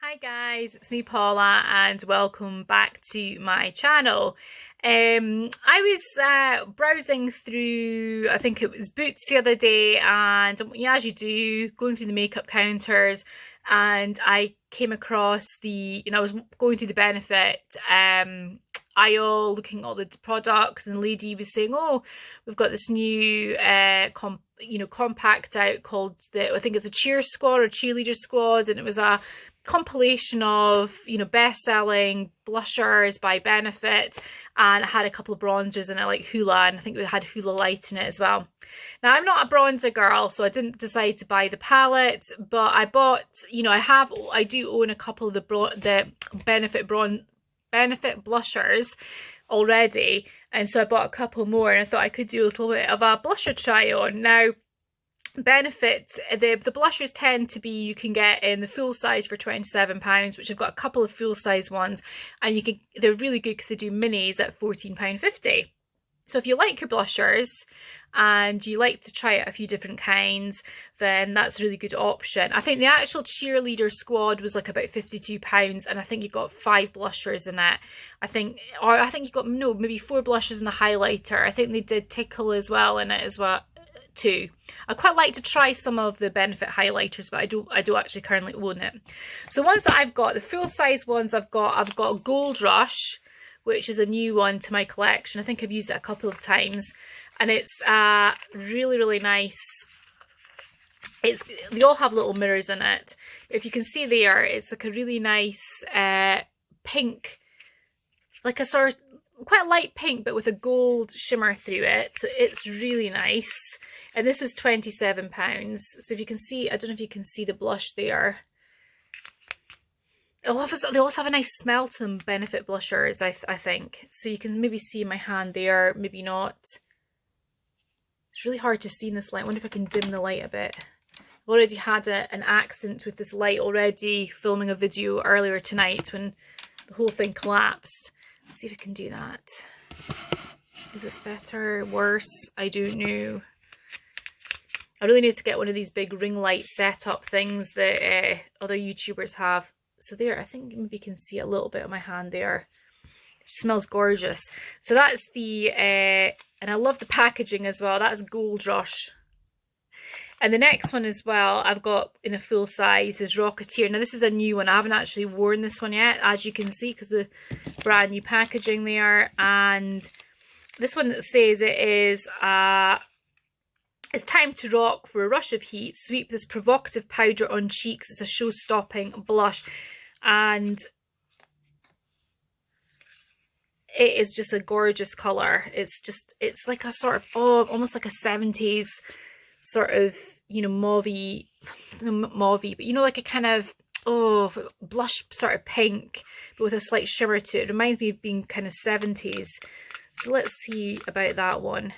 Hi guys, it's me Paula and welcome back to my channel. I was browsing through, I think it was Boots the other day, and yeah, as you do, going through the makeup counters, and I came across I was going through the Benefit aisle, looking at all the products, and the lady was saying, oh, we've got this new compact out called I think it's a cheer squad or cheerleader squad, and it was a compilation of best-selling blushers by Benefit, and it had a couple of bronzers in it like Hoola, and I think we had Hoola Light in it as well. Now I'm not a bronzer girl, so I didn't decide to buy the palette, but I bought, I do own a couple of the Benefit blushers already, and so I bought a couple more, and I thought I could do a little bit of a blusher try on. Now Benefit, the blushers tend to be, you can get in the full size for £27, which I've got a couple of full size ones, and they're really good because they do minis at £14.50. So if you like your blushers and you like to try out a few different kinds, then that's a really good option. I think the actual cheerleader squad was like about £52, and I think you got 5 blushers in it. I think you got maybe 4 blushers and a highlighter. I think they did Tickle as well in it as well too. I quite like to try some of the Benefit highlighters, but I do actually currently own it. So ones that I've got, the full size ones I've got Gold Rush, which is a new one to my collection. I think I've used it a couple of times, and it's really nice. They all have little mirrors in it. If you can see there, it's like a really nice pink, like a sort of quite a light pink, but with a gold shimmer through it. So it's really nice. And this was £27. So if you can see, I don't know if you can see the blush there. They also have a nice smell to them, Benefit blushers, I think. So you can maybe see my hand there, maybe not. It's really hard to see in this light. I wonder if I can dim the light a bit. I've already had an accident with this light already, filming a video earlier tonight when the whole thing collapsed. Let's see if I can do that. Is this better? Worse? I don't know. I really need to get one of these big ring light setup things that other YouTubers have. So there, I think maybe you can see a little bit of my hand there. It smells gorgeous. So that's the, and I love the packaging as well. That's Gold Rush. And the next one as well, I've got in a full size, is Rockateur. Now this is a new one. I haven't actually worn this one yet, as you can see, because the brand new packaging there. And this one that says it is, it's time to rock for a rush of heat. Sweep this provocative powder on cheeks. It's a show-stopping blush. And it is just a gorgeous colour. It's like a sort of, almost like a 70s sort of, mauvey, but like a kind of, blush sort of pink, but with a slight shimmer to it. It reminds me of being kind of 70s. So let's see about that one.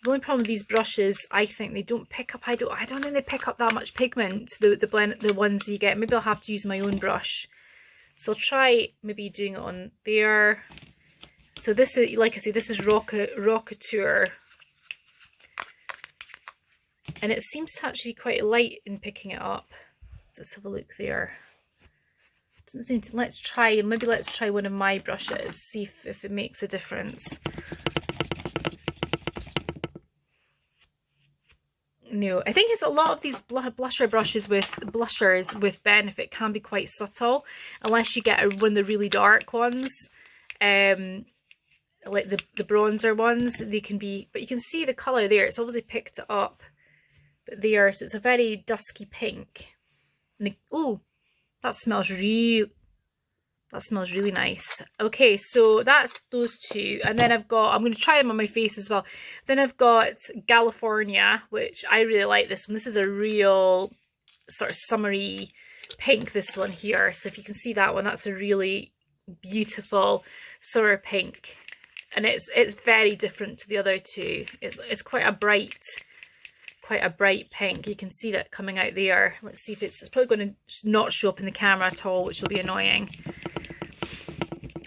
The only problem with these brushes, I think they don't pick up, I don't think they pick up that much pigment, the ones you get. Maybe I'll have to use my own brush. So I'll try maybe doing it on there. So this is, like I say, this is Rockateur. And it seems to actually be quite light in picking it up. So let's have a look there. Doesn't seem to, let's try one of my brushes, see if it makes a difference. No, I think it's a lot of these blusher brushes blushers with Benefit can be quite subtle, unless you get one of the really dark ones, like the bronzer ones. They can be, but you can see the colour there. It's obviously picked it up, but there, so it's a very dusky pink. And that smells really nice. Okay, so that's those two, and then I'm going to try them on my face as well. Then I've got Galifornia, which I really like this one. This is a real sort of summery pink, this one here. So if you can see that one, that's a really beautiful summer pink, and it's very different to the other two. It's quite a bright pink. You can see that coming out there. Let's see if it's probably going to not show up in the camera at all, which will be annoying.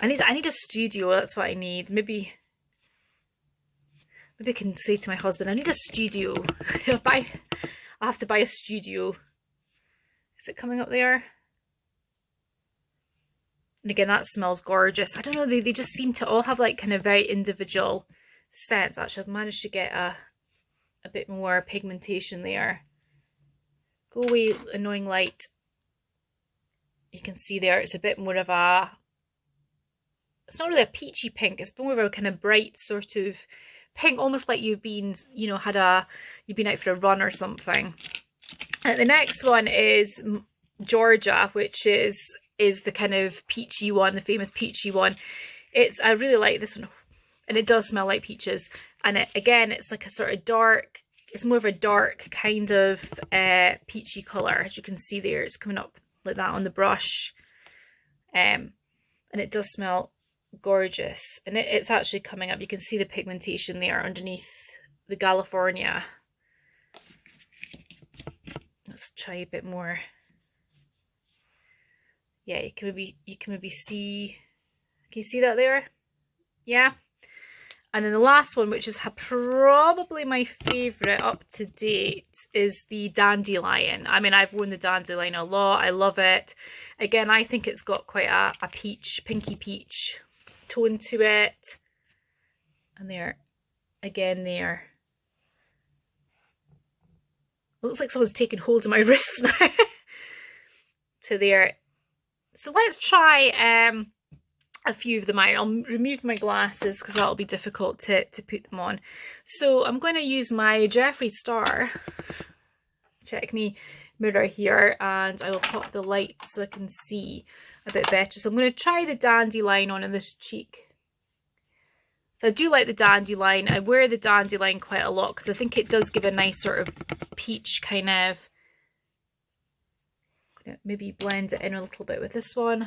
I need a studio. That's what I need. Maybe I can say to my husband, I need a studio. I'll have to buy a studio. Is it coming up there? And again, that smells gorgeous. I don't know, they just seem to all have like kind of very individual scents. Actually, I've managed to get a bit more pigmentation there. Go away, annoying light. You can see there, it's a bit more of a, it's not really a peachy pink, it's more of a kind of bright sort of pink, almost like you've been, you know, you've been out for a run or something. And the next one is Georgia, which is the kind of peachy one, the famous peachy one. I really like this one, and it does smell like peaches. And again, it's like a sort of dark, it's more of a dark kind of peachy colour. As you can see there, it's coming up like that on the brush. And it does smell gorgeous. And it's actually coming up. You can see the pigmentation there underneath the Galifornia. Let's try a bit more. Yeah, you can maybe see, can you see that there? Yeah. And then the last one, which is probably my favourite up to date, is the Dandelion. I mean, I've worn the Dandelion a lot. I love it. Again, I think it's got quite a peach, pinky peach tone to it. And there, again there. It looks like someone's taken hold of my wrist now. So there. So let's try a few of them out. I'll remove my glasses because that'll be difficult to put them on. So I'm going to use my Jeffree Star Check Me mirror here, and I will pop the light so I can see a bit better. So I'm going to try the Dandelion on in this cheek. So I do like the Dandelion. I wear the Dandelion quite a lot because I think it does give a nice sort of peach kind of. I'm going to maybe blend it in a little bit with this one.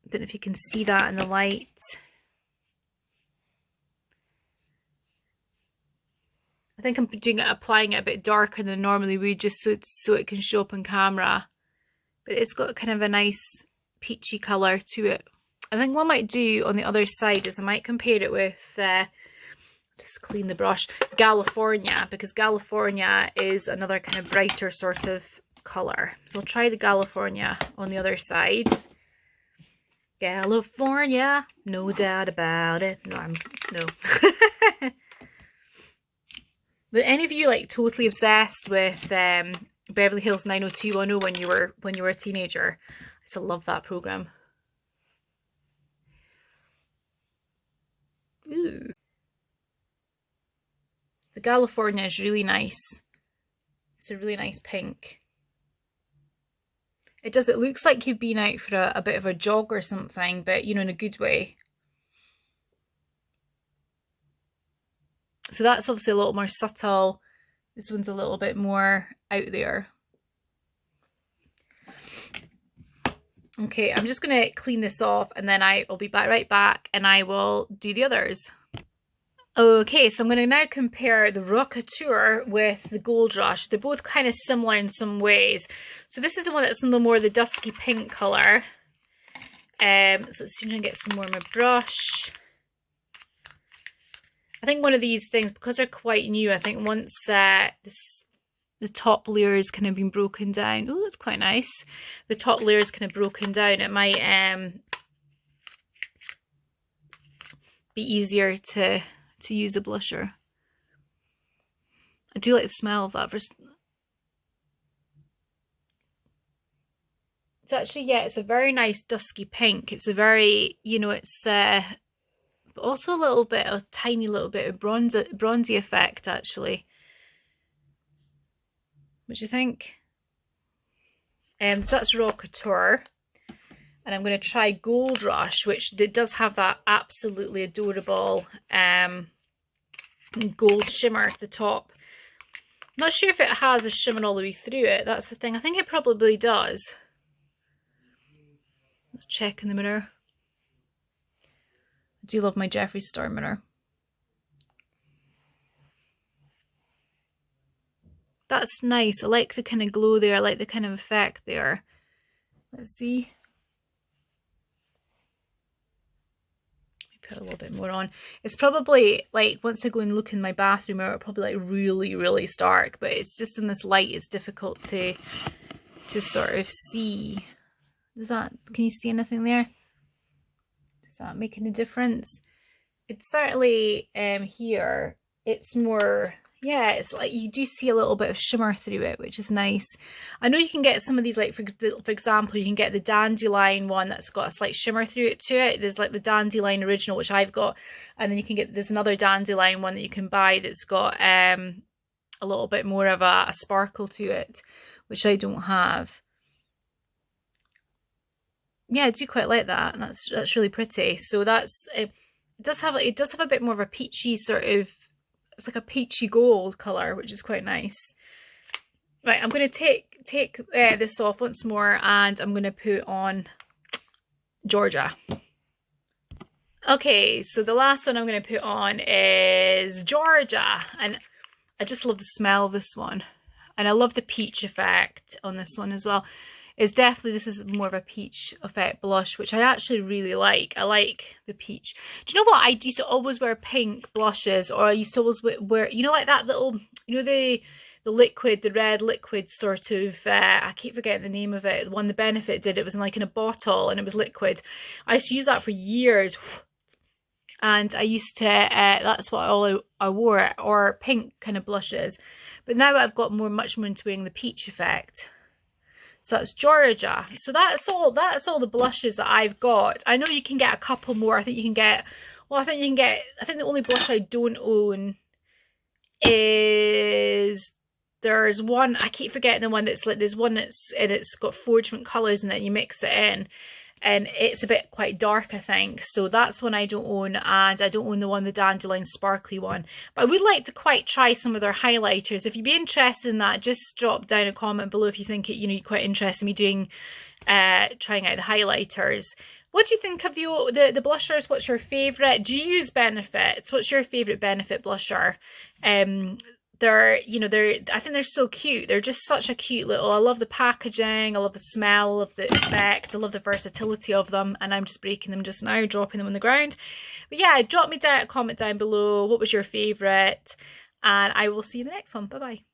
I don't know if you can see that in the light. I think I'm applying it a bit darker than I normally would, just so it can show up on camera. But it's got kind of a nice peachy colour to it. I think what I might do on the other side is I might compare it with, just clean the brush, Galifornia, because Galifornia is another kind of brighter sort of colour. So I'll try the Galifornia on the other side. California, no doubt about it. No. But any of you like totally obsessed with Beverly Hills 90210 when you were a teenager? I still love that program. Ooh. The California is really nice. It's a really nice pink. It looks like you've been out for a bit of a jog or something, but you know, in a good way. So that's obviously a little more subtle. This one's a little bit more out there. Okay, I'm just going to clean this off and then I'll be right back and I will do the others. Okay, so I'm going to now compare the Rockateur with the Gold Rush. They're both kind of similar in some ways. So this is the one that's in the more the dusky pink colour. So let's see if I can get some more of my brush. I think one of these things, because they're quite new, I think once the top layer has kind of been broken down. Oh, that's quite nice. The top layer is kind of broken down. It might be easier to use the blusher. I do like the smell of that. It's actually, yeah, it's a very nice dusky pink. It's a very, you know, it's but also a tiny little bit of bronzy effect actually. What do you think? So that's Rockateur. And I'm going to try Gold Rush, which it does have that absolutely adorable gold shimmer at the top. Not sure if it has a shimmer all the way through it. That's the thing. I think it probably does. Let's check in the mirror. I do love my Jeffree Star mirror. That's nice. I like the kind of glow there. I like the kind of effect there. Let's see. Put a little bit more on. It's probably like once I go and look in my bathroom mirror, probably like really, really stark, but it's just in this light it's difficult to sort of see. Does that, can you see anything there? Does that make any difference? It's certainly here, it's more, yeah, it's like you do see a little bit of shimmer through it, which is nice. I know you can get some of these, like for example, you can get the Dandelion one that's got a slight shimmer through it to it. There's like the Dandelion original, which I've got, and then you can get, there's another Dandelion one that you can buy that's got a little bit more of a sparkle to it, which I don't have. Yeah, I do quite like that. That's really pretty. So that's it does have a bit more of a peachy sort of, it's like a peachy gold colour, which is quite nice. Right, I'm going to take this off once more, and I'm going to put on Georgia. Okay, so the last one I'm going to put on is Georgia, and I just love the smell of this one, and I love the peach effect on this one as well. It's definitely, this is more of a peach effect blush, which I actually really like. I like the peach. Do you know what? I used to always wear pink blushes, or I used to always wear, you know, like that little, you know, the liquid, the red liquid sort of, I keep forgetting the name of it. The one the Benefit did, it was like in a bottle and it was liquid. I used to use that for years. And I used to, that's what I wore, or pink kind of blushes. But now I've got much more into wearing the peach effect. So that's Georgia. So that's all the blushes that I've got. I know you can get a couple more. I think you can get, well, I think the only blush I don't own is, there's one, I keep forgetting the one that's like, there's one that's, and it's got 4 different colours in it, and you mix it in. And it's a bit quite dark, I think. So that's one I don't own, and I don't own the one, the Dandelion sparkly one. But I would like to quite try some of their highlighters. If you'd be interested in that, just drop down a comment below if you think it, you know, you're quite interested in me doing, trying out the highlighters. What do you think of the blushers? What's your favourite? Do you use Benefits? What's your favourite Benefit blusher? They're, you know, I think they're so cute. They're just such a cute little, I love the packaging, I love the smell, I love the effect, I love the versatility of them, and I'm just breaking them just now, dropping them on the ground. But yeah, drop me down a comment down below, what was your favourite, and I will see you in the next one. Bye bye.